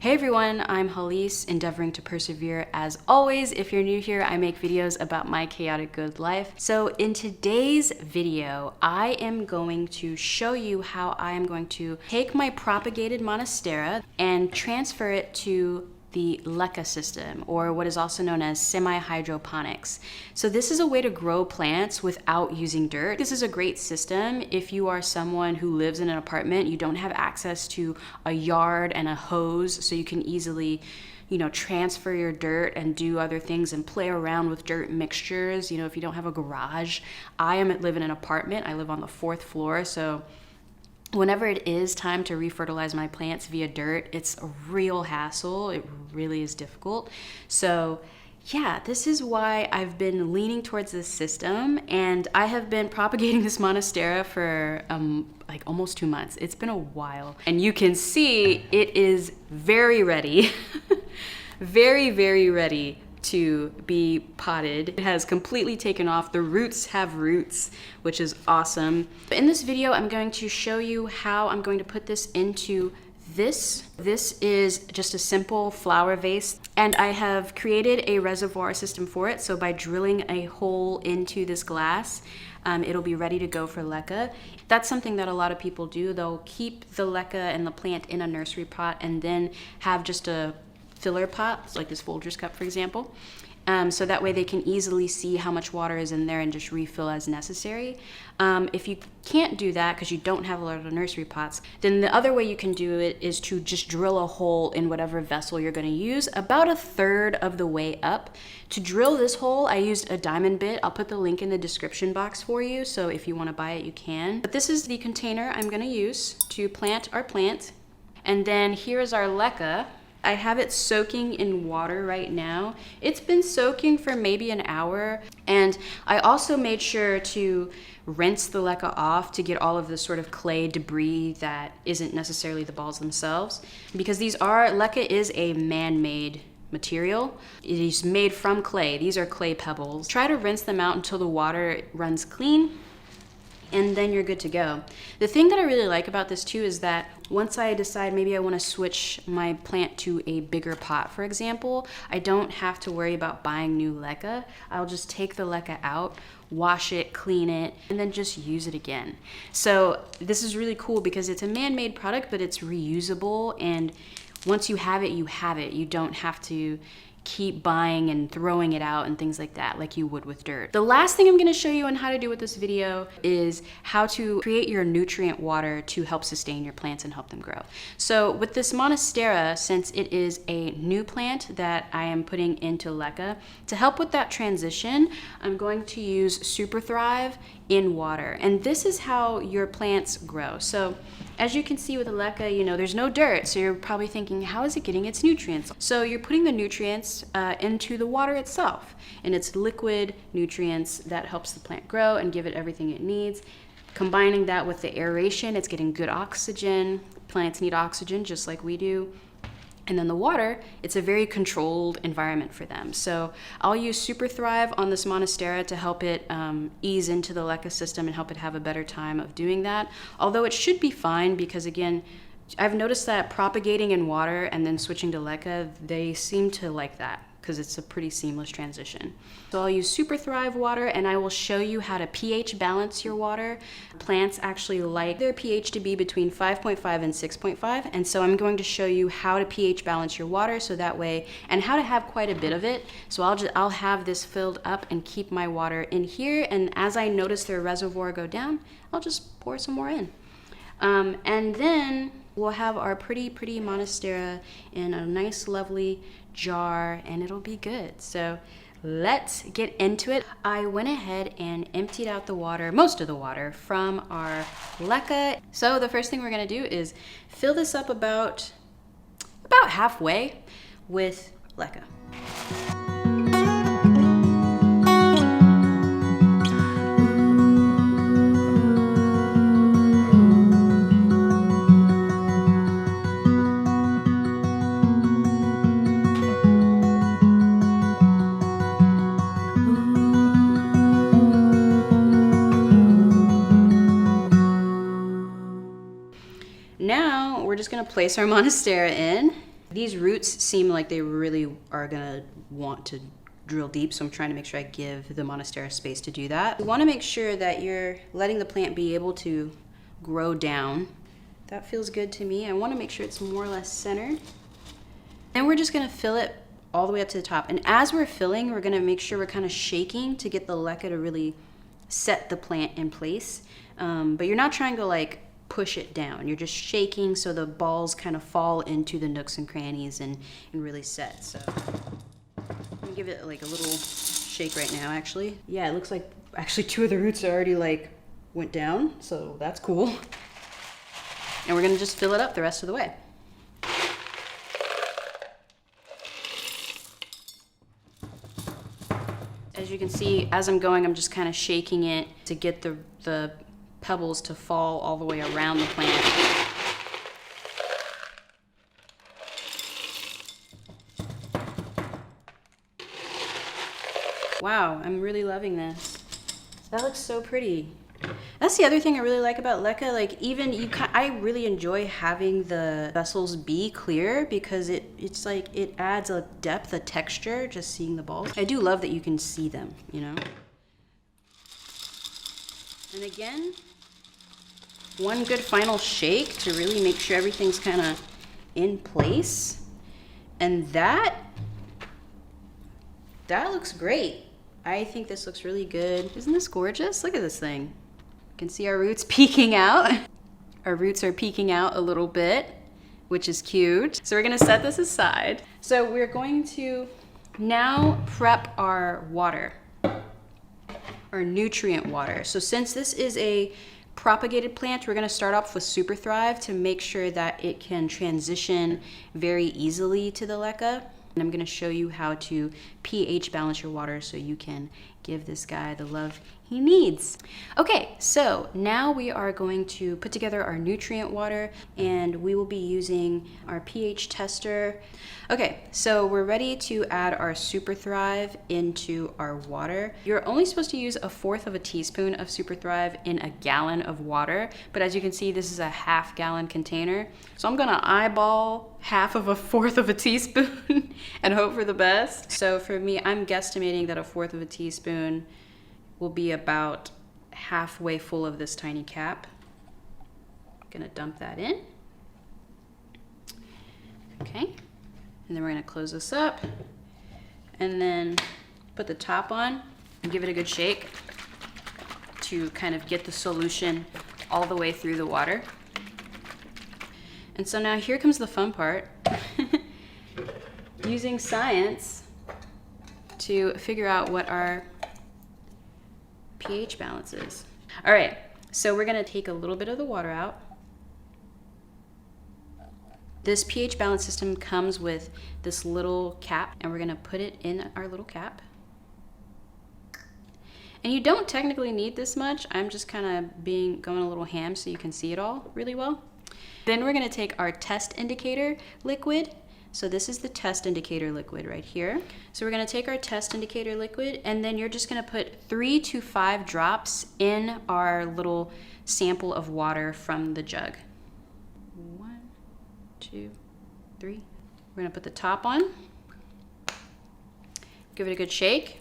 Hey everyone, I'm Hallease, endeavoring to persevere as always. If you're new here, I make videos about my chaotic good life. So in today's video, I am going to show you how I am going to take my propagated monstera and transfer it to the Leca system, or what is also known as semi-hydroponics. So this is a way to grow plants without using dirt. This is a great system if you are someone who lives in an apartment, you don't have access to a yard and a hose, so you can easily transfer your dirt and do other things and play around with dirt mixtures. If you don't have a garage. live in an apartment. I live on the 4th floor, so whenever it is time to refertilize my plants via dirt, it's a real hassle. It really is difficult. So yeah, this is why I've been leaning towards this system, and I have been propagating this monstera for like almost 2 months. It's been a while, and you can see it is very ready, very, very ready to be potted. It has completely taken off. The roots have roots, which is awesome. In this video, I'm going to show you how I'm going to put this into this. This is just a simple flower vase, and I have created a reservoir system for it. So by drilling a hole into this glass, it'll be ready to go for Leca. That's something that a lot of people do. They'll keep the Leca and the plant in a nursery pot and then have just a filler pot, like this Folgers cup, for example. So that way they can easily see how much water is in there and just refill as necessary. If you can't do that because you don't have a lot of nursery pots, then the other way you can do it is to just drill a hole in whatever vessel you're going to use, about 1/3 of the way up. To drill this hole, I used a diamond bit. I'll put the link in the description box for you, so if you want to buy it, you can. But this is the container I'm going to use to plant our plant. And then here is our Leca. I have it soaking in water right now. It's been soaking for maybe an hour, and I also made sure to rinse the Leca off to get all of the sort of clay debris that isn't necessarily the balls themselves, because Leca is a man-made material. It is made from clay. These are clay pebbles. Try to rinse them out until the water runs clean, and then you're good to go. The thing that I really like about this too is that once I decide maybe I want to switch my plant to a bigger pot, for example, I don't have to worry about buying new Leca. I'll just take the Leca out, wash it, clean it, and then just use it again. So this is really cool because it's a man-made product, but it's reusable, and once you have it, you have it. You don't have to keep buying and throwing it out and things like that like you would with dirt. The last thing I'm going to show you on how to do with this video is how to create your nutrient water to help sustain your plants and help them grow. So with this monstera, since it is a new plant that I am putting into Leca, to help with that transition, I'm going to use Super Thrive in water. And this is how your plants grow. So as you can see with the Leca, there's no dirt, so you're probably thinking, how is it getting its nutrients? So you're putting the nutrients into the water itself, and it's liquid nutrients that helps the plant grow and give it everything it needs. Combining that with the aeration, it's getting good oxygen. Plants need oxygen just like we do. And then the water, it's a very controlled environment for them. So I'll use Super Thrive on this monstera to help it ease into the Leca system and help it have a better time of doing that. Although it should be fine because, again, I've noticed that propagating in water and then switching to Leca, they seem to like that because it's a pretty seamless transition. So I'll use Super Thrive water, and I will show you how to pH balance your water. Plants actually like their pH to be between 5.5 and 6.5, and so I'm going to show you how to pH balance your water so that way, and how to have quite a bit of it. So I'll have this filled up and keep my water in here, and as I notice the reservoir go down, I'll just pour some more in. And then we'll have our pretty monstera in a nice lovely jar, and it'll be good. So let's get into it. I went ahead and emptied out the water, most of the water, from our Leca. So the first thing we're gonna do is fill this up about halfway with Leca. Now we're just gonna place our monstera in, These roots seem like they really are gonna want to drill deep, so I'm trying to make sure I give the monstera space to do that. You wanna make sure that you're letting the plant be able to grow down. That feels good to me. I wanna make sure it's more or less centered. Then we're just gonna fill it all the way up to the top. And as we're filling, we're gonna make sure we're kind of shaking to get the leca to really set the plant in place. But you're not trying to like push it down. You're just shaking so the balls kind of fall into the nooks and crannies and really set. So I'm gonna give it like a little shake right now, actually. Yeah, it looks like actually 2 of the roots already like went down, so that's cool. And we're gonna just fill it up the rest of the way. As you can see, as I'm going, I'm just kind of shaking it to get the pebbles to fall all the way around the plant. Wow, I'm really loving this. That looks so pretty. That's the other thing I really like about Leca. Like even I really enjoy having the vessels be clear because it's like it adds a depth, a texture, just seeing the balls. I do love that you can see them, you know? And again, one good final shake to really make sure everything's kind of in place. And that looks great. I think this looks really good. Isn't this gorgeous? Look at this thing. You can see our roots peeking out. Our roots are peeking out a little bit, which is cute. So we're gonna set this aside. So we're going to now prep our water, our nutrient water. So since this is a propagated plant, we're gonna start off with Super Thrive to make sure that it can transition very easily to the Leca. And I'm gonna show you how to pH balance your water so you can give this guy the love he needs. Okay, so now we are going to put together our nutrient water and we will be using our pH tester. Okay, so we're ready to add our Super Thrive into our water. You're only supposed to use 1/4 teaspoon of Super Thrive in a gallon of water, but as you can see, this is a 1/2 gallon container. So I'm gonna eyeball 1/4 teaspoon and hope for the best. So for me, I'm guesstimating that 1/4 teaspoon will be about halfway full of this tiny cap. I'm gonna dump that in. Okay, and then we're gonna close this up and then put the top on and give it a good shake to kind of get the solution all the way through the water. And so now here comes the fun part. Using science to figure out what our pH balance is. All right, so we're gonna take a little bit of the water out. This pH balance system comes with this little cap and we're gonna put it in our little cap. And you don't technically need this much. I'm just kind of going a little ham so you can see it all really well. Then we're gonna take our test indicator liquid. So this is the test indicator liquid right here. So we're gonna take our test indicator liquid and then you're just gonna put 3 to 5 drops in our little sample of water from the jug. 1, 2, 3. We're gonna put the top on. Give it a good shake.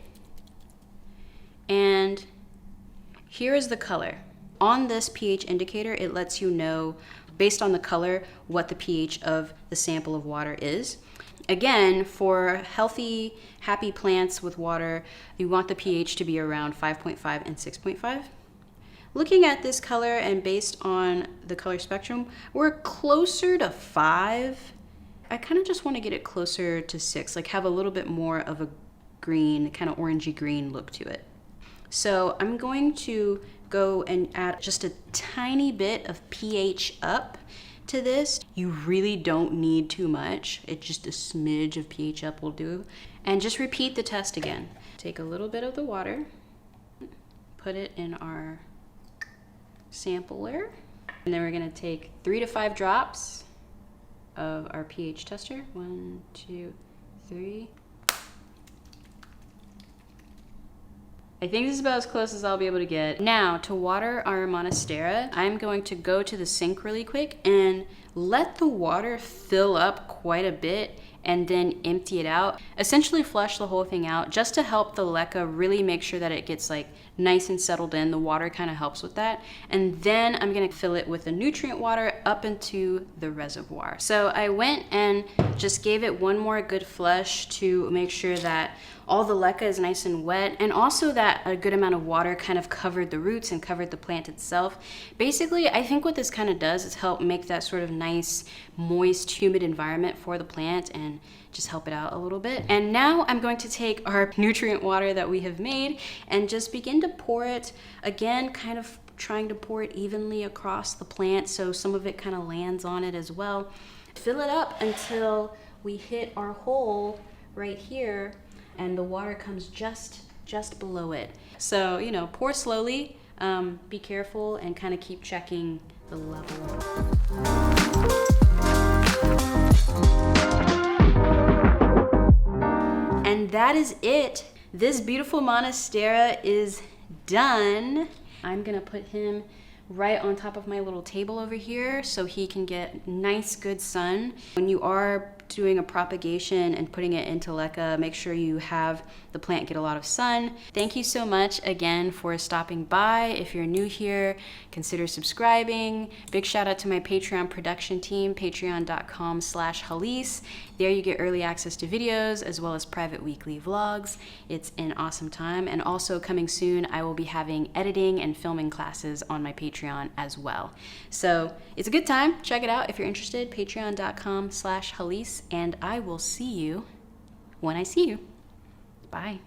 And here is the color. On this pH indicator, it lets you know based on the color what the pH of the sample of water is. Again, for healthy, happy plants with water, you want the pH to be around 5.5 and 6.5. Looking at this color and based on the color spectrum, we're closer to 5. I kind of just want to get it closer to 6, like have a little bit more of a green, kind of orangey green look to it. So I'm going to go and add just a tiny bit of pH up to this. You really don't need too much. It's just a smidge of pH up will do. And just repeat the test again. Take a little bit of the water, put it in our sampler, and then we're gonna take 3 to 5 drops of our pH tester. 1, 2, 3. I think this is about as close as I'll be able to get. Now, to water our monstera, I'm going to go to the sink really quick and let the water fill up quite a bit and then empty it out. Essentially flush the whole thing out just to help the leca really make sure that it gets like nice and settled in. The water kind of helps with that. And then I'm gonna fill it with the nutrient water up into the reservoir. So I went and just gave it one more good flush to make sure that all the leca is nice and wet, and also that a good amount of water kind of covered the roots and covered the plant itself. Basically, I think what this kind of does is help make that sort of nice, moist, humid environment for the plant and just help it out a little bit. And now I'm going to take our nutrient water that we have made and just begin to pour it, again, kind of trying to pour it evenly across the plant so some of it kind of lands on it as well. Fill it up until we hit our hole right here, and the water comes just below it. So, you know, pour slowly, be careful, and kind of keep checking the level. And that is it. This beautiful monstera is done. I'm gonna put him right on top of my little table over here so he can get nice, good sun. When you are doing a propagation and putting it into leca, make sure you have the plant get a lot of sun. Thank you so much again for stopping by. If you're new here, consider subscribing. Big shout out to my Patreon production team, patreon.com/Hallease. There you get early access to videos as well as private weekly vlogs. It's an awesome time. And also coming soon, I will be having editing and filming classes on my Patreon as well. So it's a good time. Check it out if you're interested, patreon.com/Hallease. And I will see you when I see you. Bye.